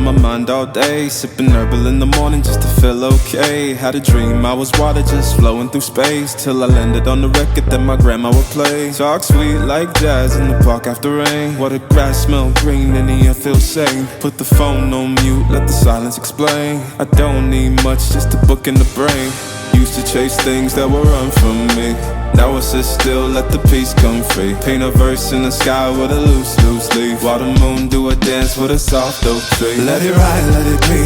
my mind all day. Sipping herbal in the morning just to feel okay. Had a dream I was water just flowing through space, till I landed on the record that my grandma would play. Talk sweet like jazz in the park after rain. What the grass smell green and the air feels sane. Put the phone on mute, let the silence explain. I don't need much, just a book in the brain. Used to chase things that would run from me. Now I sit still, let the peace come free. Paint a verse in the sky with a loose leaf. While the moon do a dance with a soft oak tree. Let it ride, let it be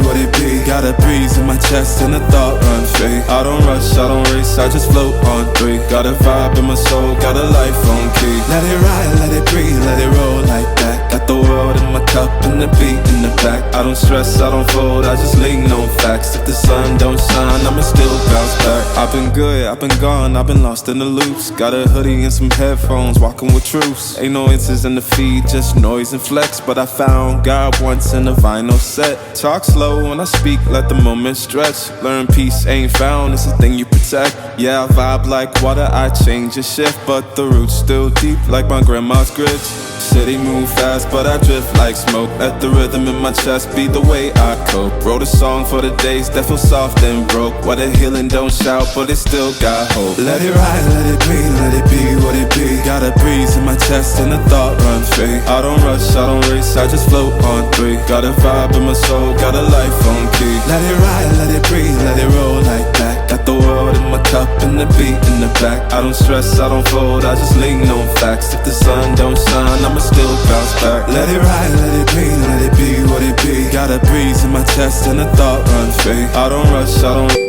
what it be. Got a breeze in my chest and a thought run free. I don't rush, I don't race, I just float on three. Got a vibe in my soul, got a life on key. Let it ride, let it breathe, let it roll like that. Got the world in my cup and the beat in the back. I don't stress, I don't fold, I just lean on facts. If the sun don't shine, I'ma still bounce back. I've been good, I've been gone, I've been lost in the loops. Got a hoodie and some headphones, walking with truths. Ain't no answers in the feed, just noise and flex. But I found God once in a vinyl set. Talk slow when I speak, let the moment stretch. Learn peace ain't found, it's a thing you protect. Yeah, I vibe like water, I change and shift, but the roots still deep like my grandma's grits. City move fast, but I drift like smoke. Let the rhythm in my chest be the way I cope. Wrote a song for the days that feel soft and broke. Where the healing don't shout, but it still got hope. Let it ride, let it breathe, let it be what it be. Got a breeze in my chest and a thought run free. I don't rush, I don't race, I just float on three. Got a vibe in my soul, got a life on key. Let it ride, let it breathe, let it roll like that. Got the world in my cup and the beat in the back. I don't stress, I don't fold, I just lean on facts. If the sun don't shine, I'ma still bounce back. Let it ride, let it breathe, let it be what it be. Got a breeze in my chest and a thought run free. I don't rush, I don't